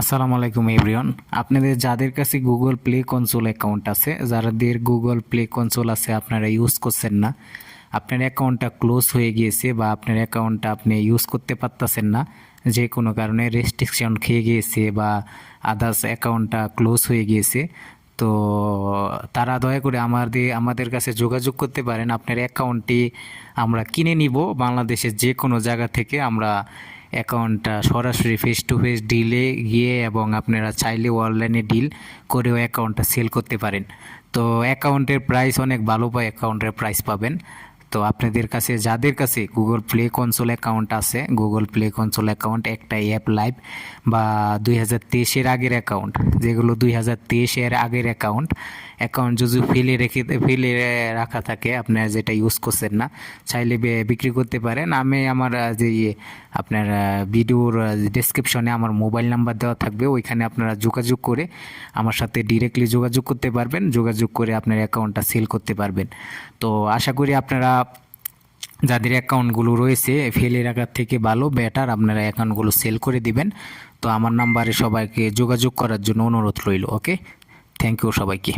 আসসালামু আলাইকুম এভরিওয়ান। আপনাদের যাদের কাছে গুগল প্লে কনসোল অ্যাকাউন্ট আছে, যাদের গুগল প্লে কনসোল আছে আপনারা ইউজ করছেন না, আপনার অ্যাকাউন্টটা ক্লোজ হয়ে গিয়েছে বা আপনার অ্যাকাউন্টটা আপনি ইউজ করতে পারতেছেন না, যে কোনো কারণে রেস্ট্রিকশন খেয়ে গিয়েছে বা আদার্স অ্যাকাউন্টটা ক্লোজ হয়ে গিয়েছে, তো তারা দয়া করে আমাদের কাছে যোগাযোগ করতে পারেন। আপনার অ্যাকাউন্টটি আমরা কিনে নিব বাংলাদেশের যে কোনো জায়গা থেকে। আমরা অ্যাকাউন্টটা সরাসরি ফেস টু ফেস ডিলে গিয়ে এবং আপনারা চাইলে অনলাইনে ডিল করেও অ্যাকাউন্টটা সেল করতে পারেন। তো অ্যাকাউন্টের প্রাইস অনেক ভালো অ্যাকাউন্টের প্রাইস পাবেন। তো আপনাদের কাছে যাদের কাছে গুগল প্লে কনসোল অ্যাকাউন্ট আছে, গুগল প্লে কনসোল অ্যাকাউন্ট একটা অ্যাপ লাইভ বা 2023-এর আগের অ্যাকাউন্ট, যেগুলো 2023-এর আগের অ্যাকাউন্ট যদি ফেলে রাখা থাকে, আপনারা যেটা ইউজ করছেন না, চাইলে বিক্রি করতে পারেন। আমি আমার যে আপনার ভিডিওর ডেসক্রিপশনে আমার মোবাইল নাম্বার দেওয়া থাকবে, ওইখানে আপনারা যোগাযোগ করে আমার সাথে ডিরেক্টলি যোগাযোগ করতে পারবেন, যোগাযোগ করে আপনার অ্যাকাউন্টটা সেল করতে পারবেন। তো আশা করি আপনারা যাদের অ্যাকাউন্টগুলো রয়েছে ফেলে রাখার থেকে ভালো বেটার আপনারা অ্যাকাউন্টগুলো সেল করে দিবেন। তো আমার নাম্বারে সবাইকে যোগাযোগ করার জন্য অনুরোধ রইল। ওকে, থ্যাংক ইউ সবাইকে।